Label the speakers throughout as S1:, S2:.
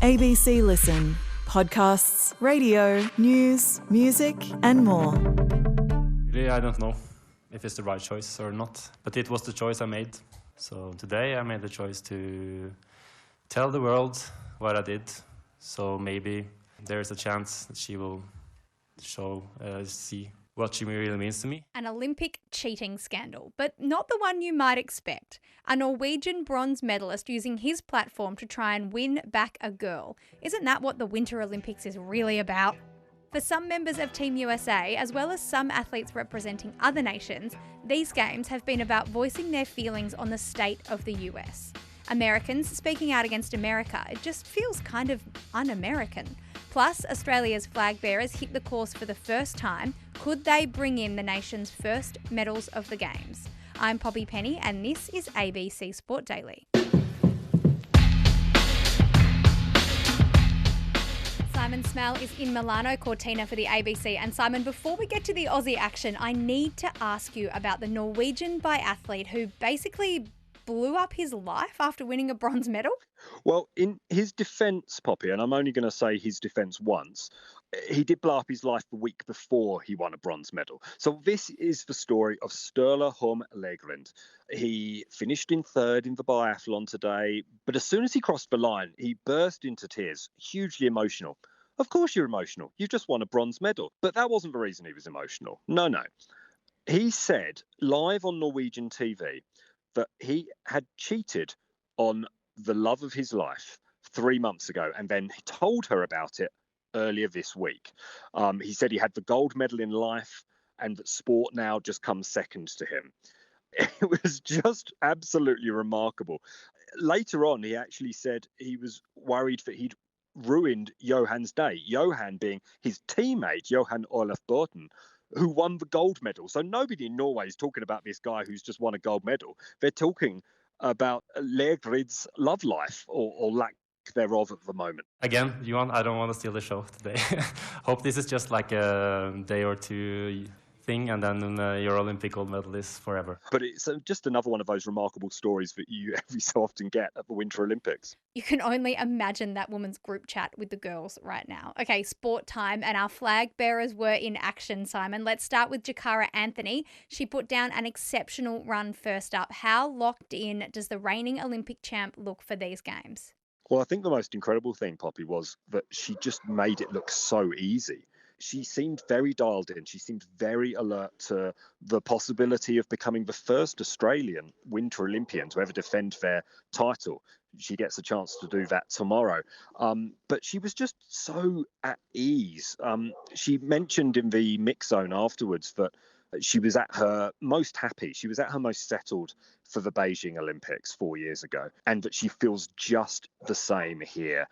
S1: ABC Listen. Podcasts, radio, news, music and more.
S2: Really, I don't know if it's the right choice or not, but it was the choice I made. So today I made the choice to tell the world what I did. So maybe there's a chance that she will see what she really means to me.
S3: An Olympic cheating scandal, but not the one you might expect. A Norwegian bronze medalist using his platform to try and win back a girl. Isn't that what the Winter Olympics is really about? For some members of Team USA, as well as some athletes representing other nations, these games have been about voicing their feelings on the state of the US. Americans speaking out against America, it just feels kind of un-American. Plus, Australia's flag bearers hit the course for the first time. Could they bring in the nation's first medals of the Games? I'm Poppy Penny and this is ABC Sport Daily. Simon Smale is in Milano-Cortina for the ABC. And Simon, before we get to the Aussie action, I need to ask you about the Norwegian biathlete who basically blew up his life after winning a bronze medal?
S4: Well, in his defence, Poppy, and I'm only going to say his defence once, he did blow up his life the week before he won a bronze medal. So this is the story of Sturla Holm Legrind. He finished in third in the biathlon today, but as soon as he crossed the line, he burst into tears, hugely emotional. Of course you're emotional. You just won a bronze medal. But that wasn't the reason he was emotional. No. He said live on Norwegian TV that he had cheated on the love of his life 3 months ago, and then he told her about it earlier this week. He said he had the gold medal in life and that sport now just comes second to him. It was just absolutely remarkable. Later on, he actually said he was worried that he'd ruined Johan's day, Johan being his teammate, Johan Olaf Borten, who won the gold medal. So nobody in Norway is talking about this guy who's just won a gold medal. They're talking about Legrind's love life or lack thereof at the moment.
S2: Again, Johan, I don't want to steal the show today. Hope this is just like a day or two thing and then your Olympic gold medalist forever.
S4: But it's just another one of those remarkable stories that you every so often get at the Winter Olympics.
S3: You can only imagine that woman's group chat with the girls right now. Okay, sport time, and our flag bearers were in action, Simon. Let's start with Jakara Anthony. She put down an exceptional run first up. How locked in does the reigning Olympic champ look for these games?
S4: Well, I think the most incredible thing, Poppy, was that she just made it look so easy. She seemed very dialed in. She seemed very alert to the possibility of becoming the first Australian Winter Olympian to ever defend their title. She gets a chance to do that tomorrow. But she was just so at ease. She mentioned in the mix zone afterwards that she was at her most happy. She was at her most settled for the Beijing Olympics 4 years ago, and that she feels just the same here.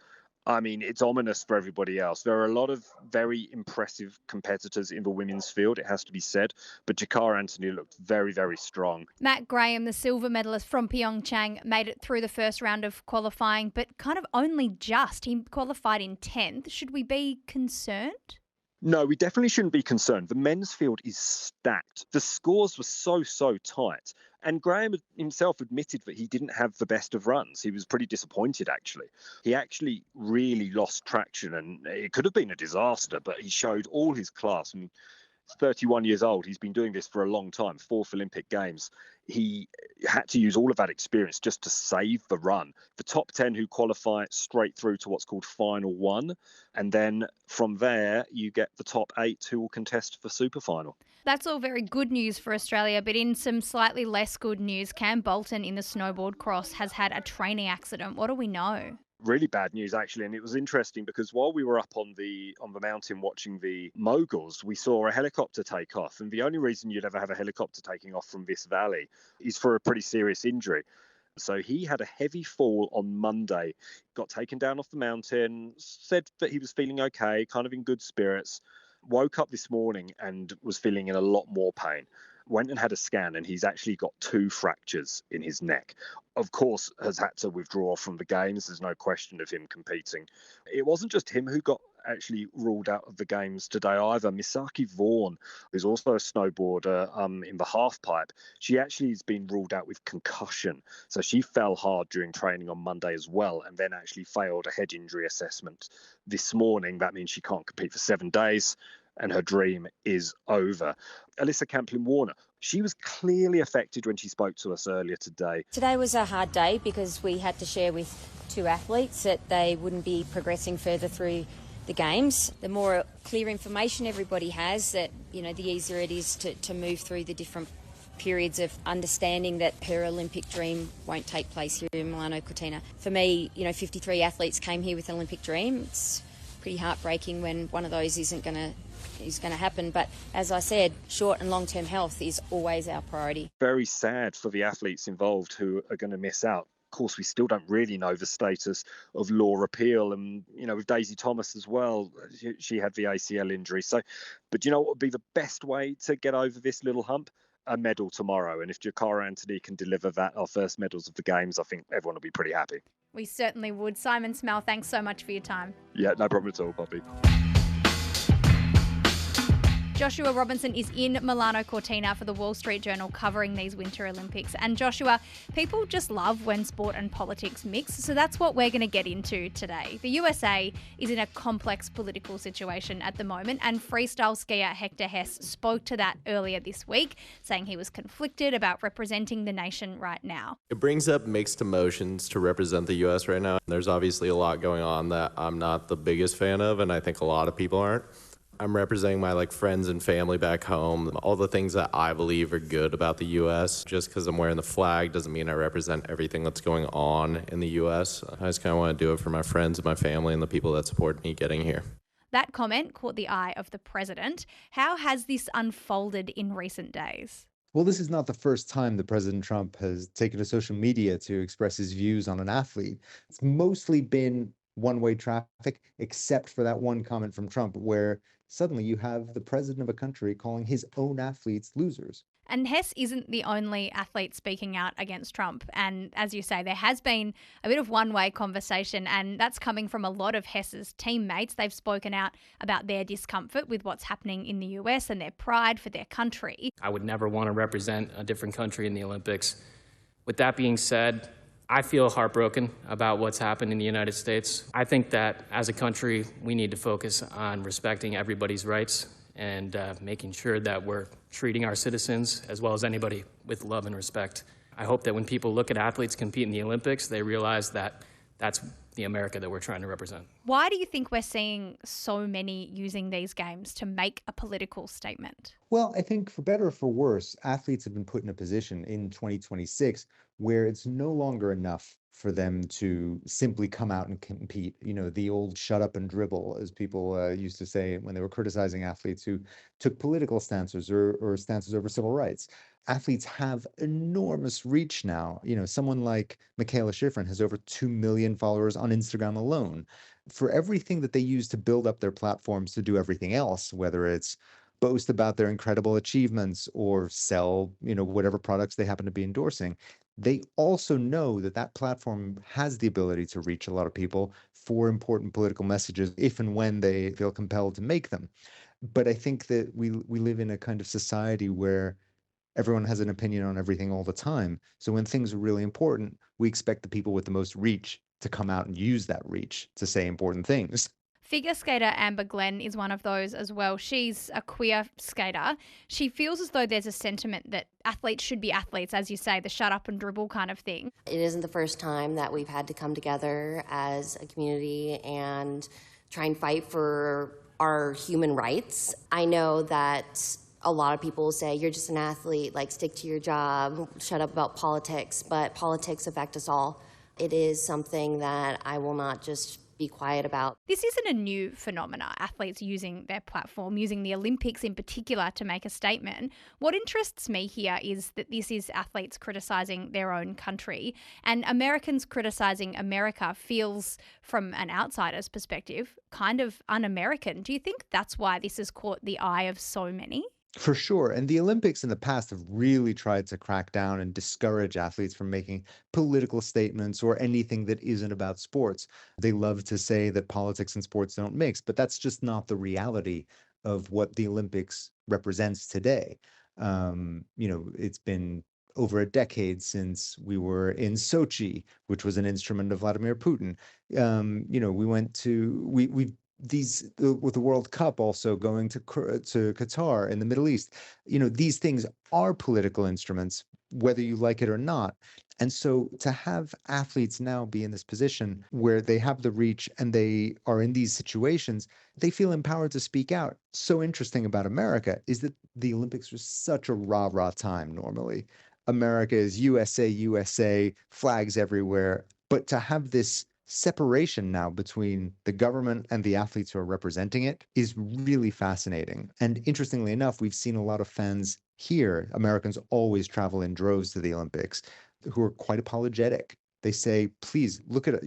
S4: I mean, it's ominous for everybody else. There are a lot of very impressive competitors in the women's field, it has to be said, but Jakara Anthony looked very, very strong.
S3: Matt Graham, the silver medalist from Pyeongchang, made it through the first round of qualifying, but kind of only just. He qualified in 10th. Should we be concerned?
S4: No, we definitely shouldn't be concerned. The men's field is stacked. The scores were so tight. And Graham himself admitted that he didn't have the best of runs. He was pretty disappointed, actually. He actually really lost traction, and it could have been a disaster, but he showed all his class. I mean, he's 31 years old. He's been doing this for a long time, 4th Olympic Games. He had to use all of that experience just to save the run. The top 10 who qualify straight through to what's called Final 1. And then from there, you get the top 8 who will contest for Super Final.
S3: That's all very good news for Australia, but in some slightly less good news, Cam Bolton in the snowboard cross has had a training accident. What do we know?
S4: Really bad news, actually. And it was interesting because while we were up on the mountain watching the moguls, we saw a helicopter take off. And the only reason you'd ever have a helicopter taking off from this valley is for a pretty serious injury. So he had a heavy fall on Monday, got taken down off the mountain, said that he was feeling okay, kind of in good spirits, woke up this morning and was feeling in a lot more pain. went and had a scan, and he's actually got 2 fractures in his neck. Of course, has had to withdraw from the games. There's no question of him competing. It wasn't just him who got actually ruled out of the games today either. Misaki Vaughan, who's also a snowboarder in the half pipe, she actually has been ruled out with concussion. So she fell hard during training on Monday as well, and then actually failed a head injury assessment this morning. That means she can't compete for 7 days, and her dream is over. Alyssa Camplin-Warner, she was clearly affected when she spoke to us earlier today.
S5: Today was a hard day because we had to share with 2 athletes that they wouldn't be progressing further through the games. The more clear information everybody has, that, you know, the easier it is to move through the different periods of understanding that her Olympic dream won't take place here in Milano-Cortina. For me, you know, 53 athletes came here with an Olympic dream. It's pretty heartbreaking when one of those is going to happen. But as I said, short and long-term health is always our priority.
S4: Very sad for the athletes involved who are going to miss out. Of course, we still don't really know the status of Laura Peel, and, you know, with Daisy Thomas as well, she had the ACL injury. So, but you know what would be the best way to get over this little hump? A medal tomorrow. And if Jakara Anthony can deliver that, our first medals of the games, I think everyone will be pretty happy.
S3: We certainly would. Simon Smale, thanks so much for your time.
S4: Yeah, no problem at all, Poppy.
S3: Joshua Robinson is in Milano-Cortina for the Wall Street Journal covering these Winter Olympics. And Joshua, people just love when sport and politics mix, so that's what we're going to get into today. The USA is in a complex political situation at the moment, and freestyle skier Hector Hess spoke to that earlier this week, saying he was conflicted about representing the nation right now.
S6: It brings up mixed emotions to represent the U.S. right now. There's obviously a lot going on that I'm not the biggest fan of, and I think a lot of people aren't. I'm representing my friends and family back home, all the things that I believe are good about the U.S. Just because I'm wearing the flag doesn't mean I represent everything that's going on in the U.S. I just kind of want to do it for my friends and my family and the people that support me getting here.
S3: That comment caught the eye of the president. How has this unfolded in recent days?
S7: Well, this is not the first time that President Trump has taken to social media to express his views on an athlete. It's mostly been one-way traffic, except for that one comment from Trump where suddenly you have the president of a country calling his own athletes losers.
S3: And Hess isn't the only athlete speaking out against Trump. And as you say, there has been a bit of one-way conversation, and that's coming from a lot of Hess's teammates. They've spoken out about their discomfort with what's happening in the US and their pride for their country.
S8: I would never want to represent a different country in the Olympics. With that being said, I feel heartbroken about what's happened in the United States. I think that as a country, we need to focus on respecting everybody's rights and making sure that we're treating our citizens as well as anybody with love and respect. I hope that when people look at athletes compete in the Olympics, they realize that that's the America that we're trying to represent.
S3: Why do you think we're seeing so many using these games to make a political statement?
S7: Well, I think for better or for worse, athletes have been put in a position in 2026 where it's no longer enough for them to simply come out and compete. You know, the old shut up and dribble, as people used to say when they were criticizing athletes who took political stances or stances over civil rights. Athletes have enormous reach now. You know, someone like Michaela Schifrin has over 2 million followers on Instagram alone. For everything that they use to build up their platforms to do everything else, whether it's boast about their incredible achievements or sell, whatever products they happen to be endorsing, they also know that that platform has the ability to reach a lot of people for important political messages if and when they feel compelled to make them. But I think that we live in a kind of society where everyone has an opinion on everything all the time. So when things are really important, we expect the people with the most reach to come out and use that reach to say important things.
S3: Figure skater Amber Glenn is one of those as well. She's a queer skater. She feels as though there's a sentiment that athletes should be athletes, as you say, the shut up and dribble kind of thing.
S5: It isn't the first time that we've had to come together as a community and try and fight for our human rights. I know that a lot of people say, you're just an athlete, stick to your job, shut up about politics, but politics affect us all. It is something that I will not just be quiet about.
S3: This isn't a new phenomena, athletes using their platform, using the Olympics in particular to make a statement. What interests me here is that this is athletes criticising their own country, and Americans criticising America feels, from an outsider's perspective, kind of un-American. Do you think that's why this has caught the eye of so many?
S7: For sure. And the Olympics in the past have really tried to crack down and discourage athletes from making political statements or anything that isn't about sports. They love to say that politics and sports don't mix, but that's just not the reality of what the Olympics represents today. It's been over a decade since we were in Sochi, which was an instrument of Vladimir Putin. We went to we've with the World Cup also going to Qatar in the Middle East. These things are political instruments, whether you like it or not. And so to have athletes now be in this position where they have the reach and they are in these situations, they feel empowered to speak out. So interesting about America is that the Olympics was such a rah-rah time normally. America is USA, USA, flags everywhere. But to have this separation now between the government and the athletes who are representing it is really fascinating. And interestingly enough, we've seen a lot of fans here. Americans always travel in droves to the Olympics who are quite apologetic. They say, please look at,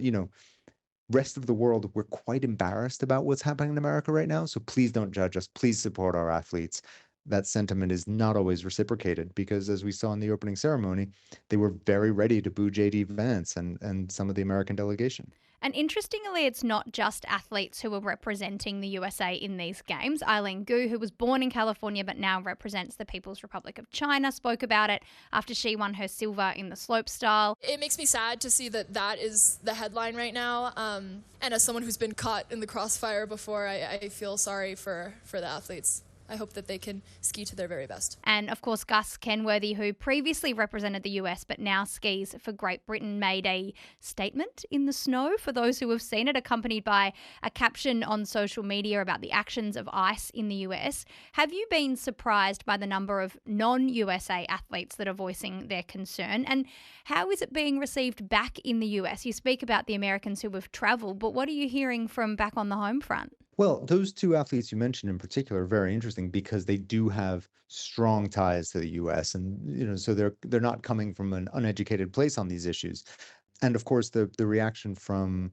S7: rest of the world, we're quite embarrassed about what's happening in America right now. So please don't judge us. Please support our athletes. That sentiment is not always reciprocated because, as we saw in the opening ceremony, they were very ready to boo JD Vance and some of the American delegation.
S3: And interestingly, it's not just athletes who are representing the USA in these games. Eileen Gu, who was born in California but now represents the People's Republic of China, spoke about it after she won her silver in the slopestyle.
S9: It makes me sad to see that is the headline right now. And as someone who's been caught in the crossfire before, I feel sorry for the athletes. I hope that they can ski to their very best.
S3: And of course, Gus Kenworthy, who previously represented the US but now skis for Great Britain, made a statement in the snow for those who have seen it, accompanied by a caption on social media about the actions of ICE in the US. Have you been surprised by the number of non-USA athletes that are voicing their concern? And how is it being received back in the US? You speak about the Americans who have travelled, but what are you hearing from back on the home front?
S7: Well, those two athletes you mentioned in particular are very interesting because they do have strong ties to the US, and so they're not coming from an uneducated place on these issues. And of course the reaction from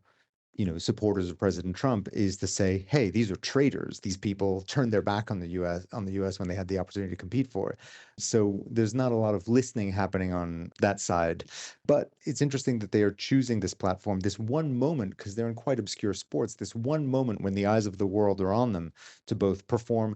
S7: supporters of President Trump is to say, hey, these are traitors. These people turned their back on the US when they had the opportunity to compete for it. So there's not a lot of listening happening on that side. But it's interesting that they are choosing this platform, this one moment, because they're in quite obscure sports, this one moment when the eyes of the world are on them to both perform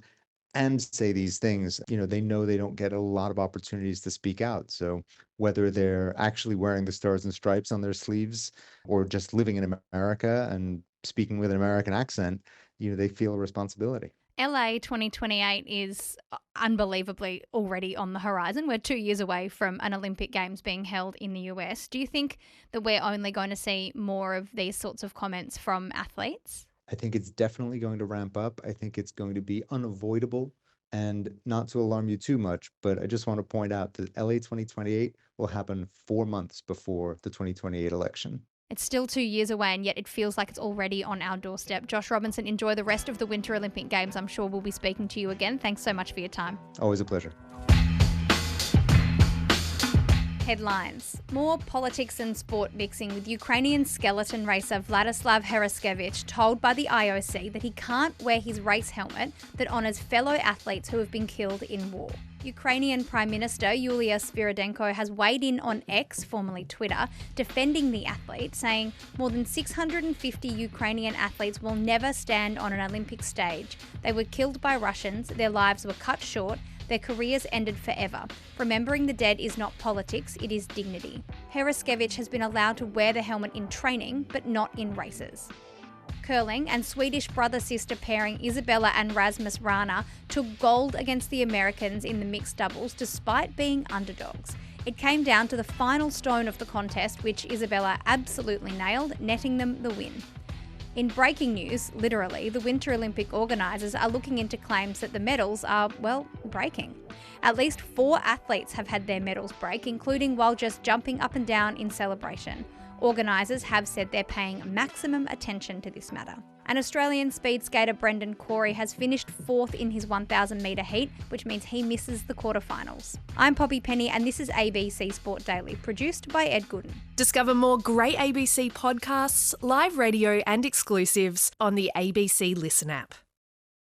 S7: and say these things. They know they don't get a lot of opportunities to speak out. So whether they're actually wearing the stars and stripes on their sleeves or just living in America and speaking with an American accent, they feel a responsibility.
S3: LA 2028 is unbelievably already on the horizon. We're 2 years away from an Olympic Games being held in the US. Do you think that we're only going to see more of these sorts of comments from athletes?
S7: I think it's definitely going to ramp up. I think it's going to be unavoidable. And not to alarm you too much, but I just want to point out that LA 2028 will happen 4 months before the 2028 election.
S3: It's still 2 years away, and yet it feels like it's already on our doorstep. Josh Robinson, enjoy the rest of the Winter Olympic Games. I'm sure we'll be speaking to you again. Thanks so much for your time.
S7: Always a pleasure.
S3: Headlines. More politics and sport mixing with Ukrainian skeleton racer Vladislav Hereskevich told by the IOC that he can't wear his race helmet that honours fellow athletes who have been killed in war. Ukrainian Prime Minister Yulia Sviridenko has weighed in on X, formerly Twitter, defending the athlete, saying more than 650 Ukrainian athletes will never stand on an Olympic stage. They were killed by Russians, their lives were cut short, their careers ended forever. Remembering the dead is not politics, it is dignity. Hereskevich has been allowed to wear the helmet in training, but not in races. Curling and Swedish brother-sister pairing Isabella and Rasmus Rana took gold against the Americans in the mixed doubles despite being underdogs. It came down to the final stone of the contest, which Isabella absolutely nailed, netting them the win. In breaking news, literally, the Winter Olympic organisers are looking into claims that the medals are, breaking. At least 4 athletes have had their medals break, including while just jumping up and down in celebration. Organisers have said they're paying maximum attention to this matter. An Australian speed skater Brendan Corey has finished 4th in his 1,000 metre heat, which means he misses the quarterfinals. I'm Poppy Penny and this is ABC Sport Daily, produced by Ed Gooden.
S10: Discover more great ABC podcasts, live radio and exclusives on the ABC Listen app.